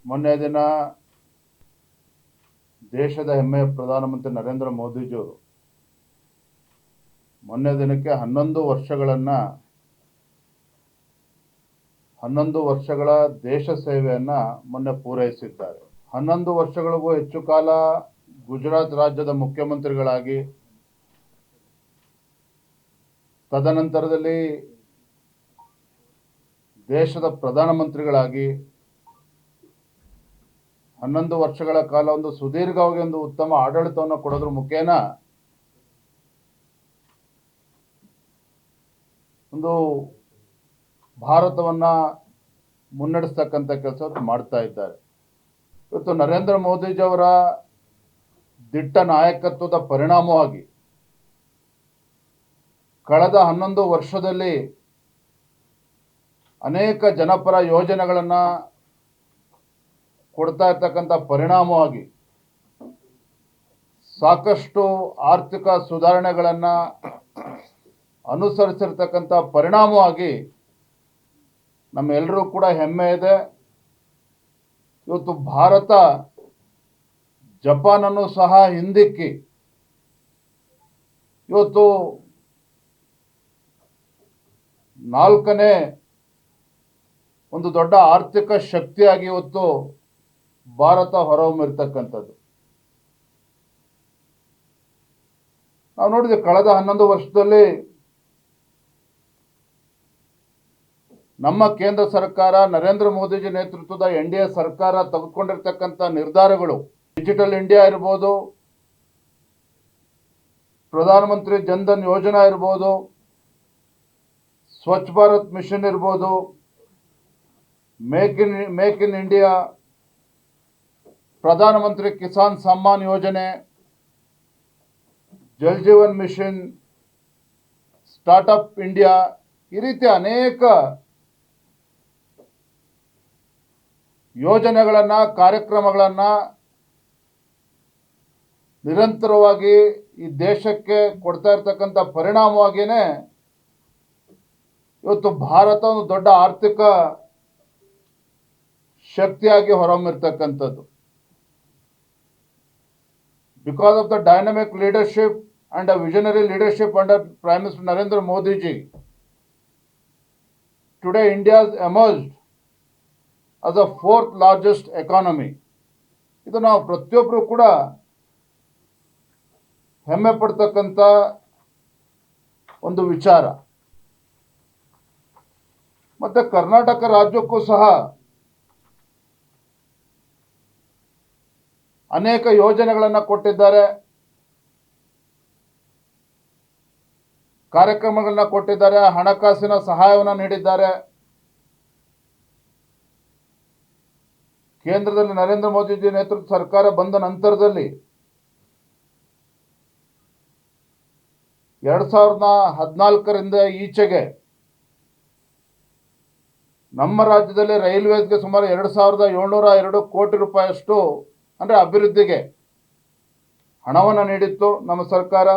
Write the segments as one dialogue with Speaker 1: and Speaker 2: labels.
Speaker 1: ಮೊನ್ನೆ ದಿನ ದೇಶದ ಹೆಮ್ಮೆಯ ಪ್ರಧಾನಮಂತ್ರಿ ನರೇಂದ್ರ ಮೋದಿಜಿಯವರು ಮೊನ್ನೆ ದಿನಕ್ಕೆ 11 ವರ್ಷಗಳ ದೇಶ ಸೇವೆಯನ್ನು ಮೊನ್ನೆ ಪೂರೈಸಿದ್ದಾರೆ. 11 ವರ್ಷಗಳಿಗೂ ಹೆಚ್ಚು ಕಾಲ ಗುಜರಾತ್ ರಾಜ್ಯದ ಮುಖ್ಯಮಂತ್ರಿಗಳಾಗಿ, ತದನಂತರದಲ್ಲಿ ದೇಶದ ಪ್ರಧಾನಮಂತ್ರಿಗಳಾಗಿ 11 ವರ್ಷಗಳ ಕಾಲ ಒಂದು ಸುದೀರ್ಘವಾಗಿ ಒಂದು ಉತ್ತಮ ಆಡಳಿತವನ್ನು ಕೊಡೋದ್ರ ಮುಖೇನ ಒಂದು ಭಾರತವನ್ನು ಮುನ್ನಡೆಸ್ತಕ್ಕಂಥ ಕೆಲಸ ಮಾಡ್ತಾ ಇದ್ದಾರೆ. ಇವತ್ತು ನರೇಂದ್ರ ಮೋದಿಜಿಯವರ ದಿಟ್ಟ ನಾಯಕತ್ವದ ಪರಿಣಾಮವಾಗಿ ಕಳೆದ 11 ವರ್ಷದಲ್ಲಿ ಅನೇಕ ಜನಪರ ಯೋಜನೆಗಳನ್ನು ಕೊಡ್ತಾ ಇರ್ತಕ್ಕಂಥ ಪರಿಣಾಮವಾಗಿ ಸಾಕಷ್ಟು ಆರ್ಥಿಕ ಸುಧಾರಣೆಗಳನ್ನು ಅನುಸರಿಸಿರ್ತಕ್ಕಂಥ ಪರಿಣಾಮವಾಗಿ ನಮ್ಮೆಲ್ಲರೂ ಕೂಡ ಹೆಮ್ಮೆ ಇದೆ. ಇವತ್ತು ಭಾರತ ಜಪಾನನ್ನು ಸಹ ಹಿಂದಿಕ್ಕಿ ಇವತ್ತು 4ನೇ ಒಂದು ದೊಡ್ಡ ಆರ್ಥಿಕ ಶಕ್ತಿಯಾಗಿ ಇವತ್ತು ಭಾರತ ಹೊರಹೊಮ್ಮಿರ್ತಕ್ಕಂಥದ್ದು ನಾವು ನೋಡಿದ್ವಿ. ಕಳೆದ 11 ವರ್ಷದಲ್ಲಿ ನಮ್ಮ ಕೇಂದ್ರ ಸರ್ಕಾರ, ನರೇಂದ್ರ ಮೋದಿಜಿ ನೇತೃತ್ವದ NDA ಸರ್ಕಾರ ತೆಗೆದುಕೊಂಡಿರ್ತಕ್ಕಂಥ ನಿರ್ಧಾರಗಳು, ಡಿಜಿಟಲ್ ಇಂಡಿಯಾ ಇರ್ಬೋದು, ಪ್ರಧಾನಮಂತ್ರಿ ಜನ್ಧನ್ ಯೋಜನಾ ಇರ್ಬೋದು, ಸ್ವಚ್ಛ ಭಾರತ್ ಮಿಷನ್ ಇರ್ಬೋದು, make in India, Pradhan Mantri Kisan Samman ಯೋಜನೆ, Jal Jeevan mission, startup India, ಈ ರೀತಿ ಅನೇಕ ಯೋಜನೆಗಳನ್ನು, ಕಾರ್ಯಕ್ರಮಗಳನ್ನು ನಿರಂತರವಾಗಿ ಈ ದೇಶಕ್ಕೆ ಕೊಡ್ತಾ ಇರ್ತಕ್ಕಂಥ ಪರಿಣಾಮವಾಗಿಯೇ ಇವತ್ತು ಭಾರತ ಒಂದು ದೊಡ್ಡ ಆರ್ಥಿಕ ಶಕ್ತಿಯಾಗಿ ಹೊರಹೊಮ್ಮಿರ್ತಕ್ಕಂಥದ್ದು. Because of the dynamic leadership and a visionary leadership under Prime Minister Narendra Modi ji, today India has emerged as the 4th largest economy. ಇದು ನಾವು ಪ್ರತಿಯೊಬ್ಬರು ಕೂಡ ಹೆಮ್ಮೆ ಪಡ್ತಕ್ಕಂಥ ಒಂದು ವಿಚಾರ. ಮತ್ತೆ ಕರ್ನಾಟಕ ರಾಜ್ಯಕ್ಕೂ ಸಹ ಅನೇಕ ಯೋಜನೆಗಳನ್ನು ಕೊಟ್ಟಿದ್ದಾರೆ, ಕಾರ್ಯಕ್ರಮಗಳನ್ನ ಕೊಟ್ಟಿದ್ದಾರೆ, ಹಣಕಾಸಿನ ಸಹಾಯವನ್ನು ನೀಡಿದ್ದಾರೆ. ಕೇಂದ್ರದಲ್ಲಿ ನರೇಂದ್ರ ಮೋದಿಜಿ ನೇತೃತ್ವದ ಸರ್ಕಾರ ಬಂದ ನಂತರದಲ್ಲಿ 2014ರಿಂದ ಈಚೆಗೆ ನಮ್ಮ ರಾಜ್ಯದಲ್ಲಿ ರೈಲ್ವೇಸ್ಗೆ ಸುಮಾರು 2702 ಕೋಟಿ ರೂಪಾಯಿಯಷ್ಟು ಅಂದರೆ ಅಭಿವೃದ್ಧಿಗೆ ಹಣವನ್ನು ನೀಡಿತ್ತು ನಮ್ಮ ಸರ್ಕಾರ.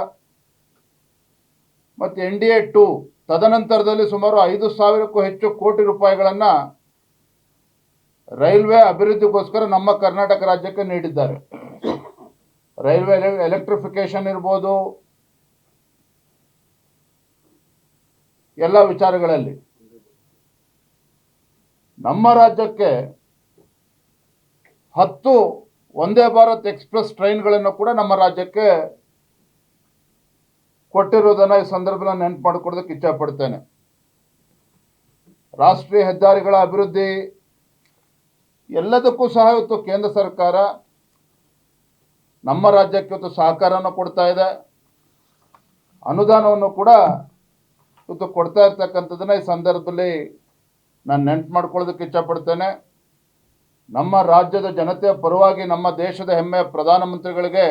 Speaker 1: ಮತ್ತು NDA 2 ತದನಂತರದಲ್ಲಿ ಸುಮಾರು 5,000ಕ್ಕೂ ಹೆಚ್ಚು ಕೋಟಿ ರೂಪಾಯಿಗಳನ್ನು ರೈಲ್ವೆ ಅಭಿವೃದ್ಧಿಗೋಸ್ಕರ ನಮ್ಮ ಕರ್ನಾಟಕ ರಾಜ್ಯಕ್ಕೆ ನೀಡಿದ್ದಾರೆ. ರೈಲ್ವೆ ಎಲೆಕ್ಟ್ರಿಫಿಕೇಶನ್ ಇರ್ಬೋದು, ಎಲ್ಲ ವಿಚಾರಗಳಲ್ಲಿ ನಮ್ಮ ರಾಜ್ಯಕ್ಕೆ 10 ವಂದೇ ಭಾರತ್ ಎಕ್ಸ್ಪ್ರೆಸ್ ಟ್ರೈನ್ಗಳನ್ನು ಕೂಡ ನಮ್ಮ ರಾಜ್ಯಕ್ಕೆ ಕೊಟ್ಟಿರುವುದನ್ನು ಈ ಸಂದರ್ಭದಲ್ಲಿ ನೆನಪು ಮಾಡಿಕೊಡೋದಕ್ಕೆ ಇಚ್ಛಪಡ್ತೇನೆ. ರಾಷ್ಟ್ರೀಯ ಹೆದ್ದಾರಿಗಳ ಅಭಿವೃದ್ಧಿ ಎಲ್ಲದಕ್ಕೂ ಸಹ ಇವತ್ತು ಕೇಂದ್ರ ಸರ್ಕಾರ ನಮ್ಮ ರಾಜ್ಯಕ್ಕೆ ಇವತ್ತು ಸಹಕಾರವನ್ನು ಕೊಡ್ತಾ ಇದೆ, ಅನುದಾನವನ್ನು ಕೂಡ ಇವತ್ತು ಕೊಡ್ತಾ ಇರ್ತಕ್ಕಂಥದ್ದನ್ನು ಈ ಸಂದರ್ಭದಲ್ಲಿ ನಾನು ನೆನಪು ಮಾಡ್ಕೊಳ್ಳೋದಕ್ಕೆ ಇಚ್ಛಪಡ್ತೇನೆ. ನಮ್ಮ ರಾಜ್ಯದ ಜನತೆಯ ಪರವಾಗಿ ನಮ್ಮ ದೇಶದ ಹೆಮ್ಮೆಯ ಪ್ರಧಾನಮಂತ್ರಿಗಳಿಗೆ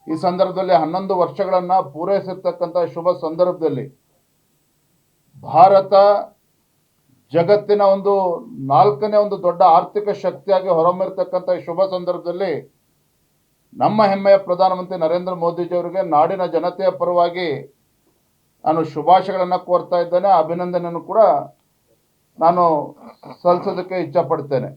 Speaker 1: ಈ ಸಂದರ್ಭದಲ್ಲಿ 11 ವರ್ಷಗಳನ್ನು ಪೂರೈಸಿರ್ತಕ್ಕಂಥ ಶುಭ ಸಂದರ್ಭದಲ್ಲಿ ಭಾರತ ಜಗತ್ತಿನ ಒಂದು 4ನೇ ಒಂದು ದೊಡ್ಡ ಆರ್ಥಿಕ ಶಕ್ತಿಯಾಗಿ ಹೊರಹೊಮ್ಮಿರ್ತಕ್ಕಂಥ ಈ ಶುಭ ಸಂದರ್ಭದಲ್ಲಿ ನಮ್ಮ ಹೆಮ್ಮೆಯ ಪ್ರಧಾನಮಂತ್ರಿ ನರೇಂದ್ರ ಮೋದಿಜಿ ಅವರಿಗೆ ನಾಡಿನ ಜನತೆಯ ಪರವಾಗಿ ನಾನು ಶುಭಾಶಯಗಳನ್ನು ಕೋರ್ತಾ ಇದ್ದೇನೆ. ಅಭಿನಂದನೆಯನ್ನು ಕೂಡ ನಾನು ಸಲ್ಲಿಸೋದಕ್ಕೆ ಇಚ್ಛಪಡ್ತೇನೆ.